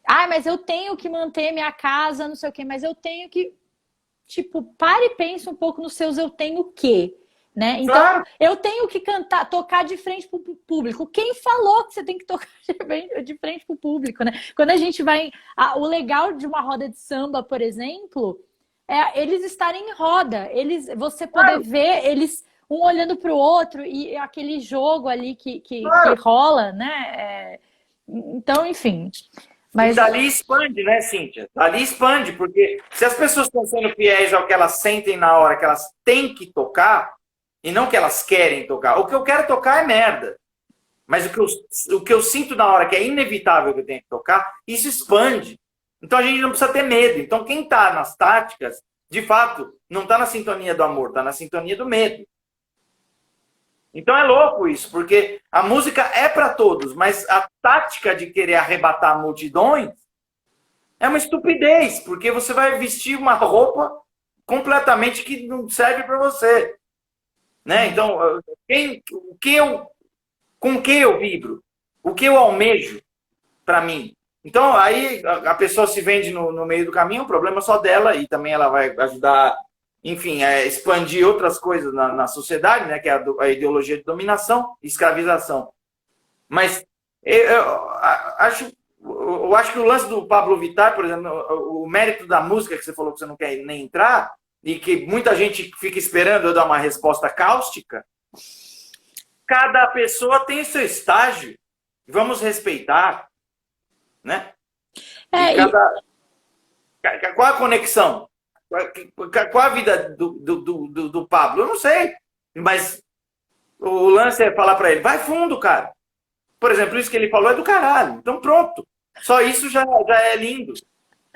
mas eu tenho que manter minha casa, não sei o quê, mas eu tenho que. Tipo, pare e pense um pouco nos seus eu tenho o quê? Né? Então, claro. Eu tenho que tocar de frente para o público. Quem falou que você tem que tocar de frente para o público? Né? Quando a gente vai. O legal de uma roda de samba, por exemplo, é eles estarem em roda. Você poder ver eles um olhando para o outro e aquele jogo ali que rola, né? Então, enfim. Mas... E dali expande, né, Cíntia? Dali expande, porque se as pessoas estão sendo fiéis ao que elas sentem na hora que elas têm que tocar, e não que elas querem tocar. O que eu quero tocar é merda. Mas o que eu sinto na hora que é inevitável que eu tenho que tocar, isso expande. Então a gente não precisa ter medo. Então quem está nas táticas, de fato, não está na sintonia do amor, está na sintonia do medo. Então é louco isso, porque a música é para todos, mas a tática de querer arrebatar multidões é uma estupidez, porque você vai vestir uma roupa completamente que não serve para você. Né? Então, com que eu vibro? O que eu almejo para mim? Então, aí a pessoa se vende no meio do caminho, o problema é só dela, e também ela vai ajudar, enfim, a expandir outras coisas na sociedade, né? Que é a ideologia de dominação, escravização. Mas eu acho que o lance do Pablo Vittar, por exemplo, o mérito da música que você falou que você não quer nem entrar, e que muita gente fica esperando eu dar uma resposta cáustica, cada pessoa tem seu estágio. Vamos respeitar. Né? Qual a conexão? Qual a vida do Pablo? Eu não sei. Mas o lance é falar para ele, vai fundo, cara. Por exemplo, isso que ele falou é do caralho. Então pronto. Só isso já é lindo.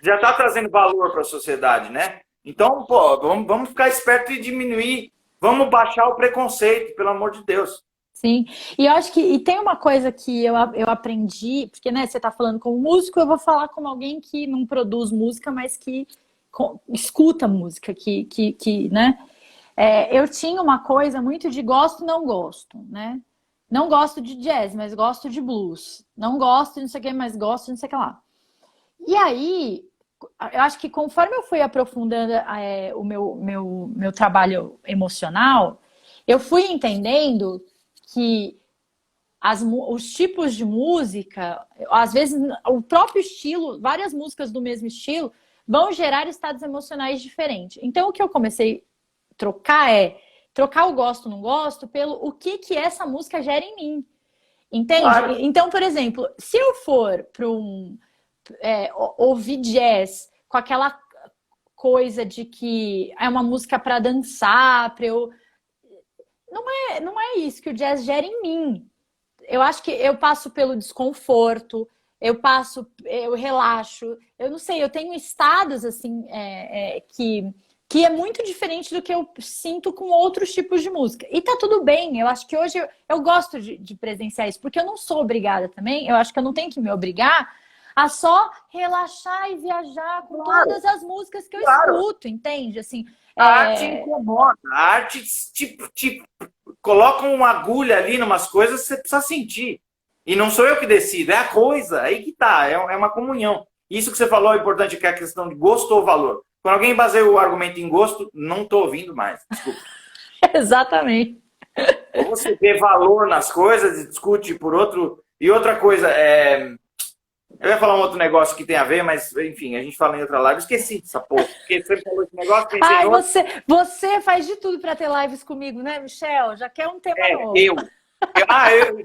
Já está trazendo valor para a sociedade, né? Então, pô, vamos ficar esperto e diminuir. Vamos baixar o preconceito, pelo amor de Deus. Sim, e eu acho que tem uma coisa que eu aprendi, porque né, você está falando como músico, eu vou falar como alguém que não produz música, mas que escuta música, né? Eu tinha uma coisa muito de gosto e não gosto, né? Não gosto de jazz, mas gosto de blues. Não gosto de não sei o que, mas gosto de não sei o que lá. E aí, eu acho que conforme eu fui aprofundando o meu trabalho emocional, eu fui entendendo que os tipos de música, às vezes o próprio estilo, várias músicas do mesmo estilo, vão gerar estados emocionais diferentes. Então, o que eu comecei a trocar o gosto não gosto pelo o que essa música gera em mim. Entende? Claro. Então, por exemplo, se eu for para ouvir jazz com aquela coisa de que é uma música para dançar, para eu... Não é isso que o jazz gera em mim. Eu acho que eu passo pelo desconforto, eu relaxo, eu não sei, eu tenho estados assim que é muito diferente do que eu sinto com outros tipos de música. E tá tudo bem, eu acho que hoje eu gosto de presenciar isso, porque eu não sou obrigada também, eu acho que eu não tenho que me obrigar a só relaxar e viajar com Claro, todas as músicas que eu claro. escuto, entende? Assim, A arte incomoda. A arte te coloca uma agulha ali em umas coisas que você precisa sentir. E não sou eu que decido, é a coisa. Aí que tá, é uma comunhão. Isso que você falou é importante, que é a questão de gosto ou valor. Quando alguém baseia o argumento em gosto, não estou ouvindo mais. Desculpa. exatamente. Ou você vê valor nas coisas e discute por outro. E outra coisa, eu ia falar um outro negócio que tem a ver, mas enfim, a gente fala em outra live. Eu esqueci dessa porra. Porque você falou esse negócio, pensei em Ai, outro. você faz de tudo para ter lives comigo, né, Michel? Já quer um tema É, novo. eu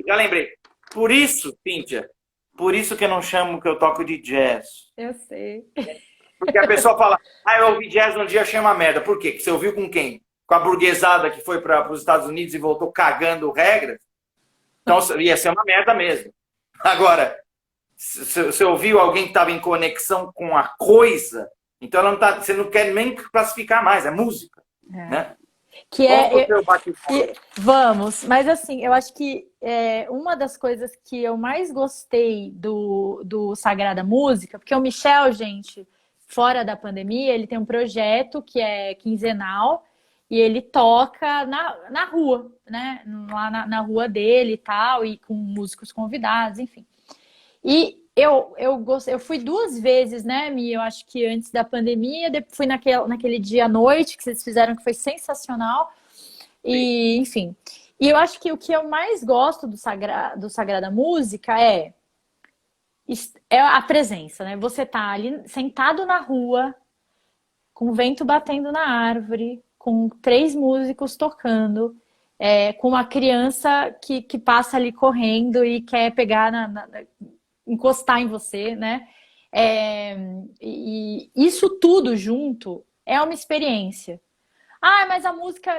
já lembrei. Por isso, Cíntia, por isso que eu não chamo que eu toco de jazz. Eu sei. Porque a pessoa fala, eu ouvi jazz um dia, achei uma merda. Por quê? Que você ouviu com quem? Com a burguesada que foi para os Estados Unidos e voltou cagando regras? Então ia ser uma merda mesmo. Agora, se você ouviu alguém que estava em conexão com a coisa, então ela não tá, você não quer nem classificar mais, é música. Né? Que Vamos pro é, seu bate-papo. vamos, mas assim, eu acho que uma das coisas que eu mais gostei do Sagrada Música, porque o Michel, gente, fora da pandemia, ele tem um projeto que é quinzenal e ele toca na rua, né? Lá na rua dele e tal, e com músicos convidados, enfim. E eu fui duas vezes, né, Mi? Eu acho que antes da pandemia, fui naquele dia à noite que vocês fizeram, que foi sensacional. E, enfim. E eu acho que o que eu mais gosto do Sagrada Música é a presença, né? Você tá ali sentado na rua, com o vento batendo na árvore, com três músicos tocando, com uma criança que passa ali correndo e quer pegar encostar em você, né? É, e isso tudo junto é uma experiência. Ah, mas a música,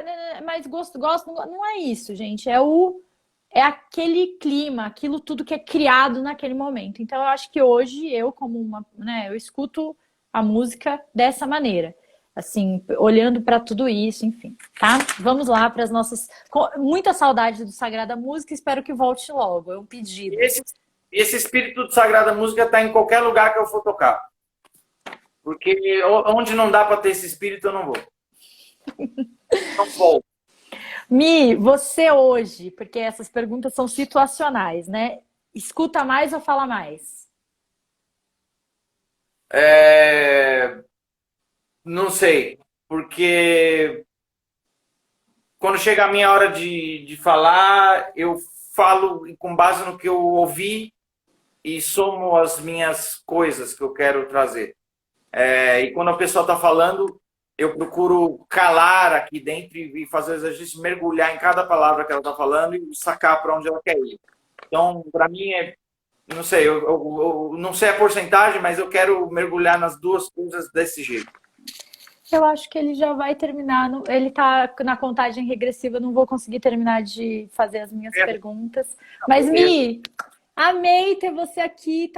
mas gosto, não é isso, gente. É aquele clima, aquilo tudo que é criado naquele momento. Então eu acho que hoje eu como né, eu escuto a música dessa maneira. Assim, olhando para tudo isso, enfim, tá? Vamos lá para as nossas muita saudade do Sagrada Música, espero que volte logo. É um pedido. Esse espírito de Sagrada Música está em qualquer lugar que eu for tocar. Porque onde não dá para ter esse espírito, eu não vou. Não vou. Mi, você hoje, porque essas perguntas são situacionais, né? Escuta mais ou fala mais? Não sei. Porque quando chega a minha hora de falar, eu falo com base no que eu ouvi e somo as minhas coisas que eu quero trazer. E quando a pessoa está falando, eu procuro calar aqui dentro e fazer o exercício, mergulhar em cada palavra que ela está falando e sacar para onde ela quer ir. Então, para mim, não sei, eu não sei a porcentagem, mas eu quero mergulhar nas duas coisas desse jeito. Eu acho que ele já vai terminar. Ele tá na contagem regressiva, eu não vou conseguir terminar de fazer as minhas perguntas. Mas, Mi, amei ter você aqui.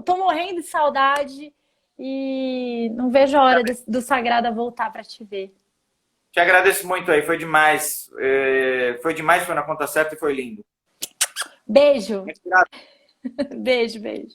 Tô morrendo de saudade e não vejo a hora do Sagrada voltar para te ver. Te agradeço muito aí, foi demais. Foi demais, foi na conta certa e foi lindo. Beijo. Beijo, beijo.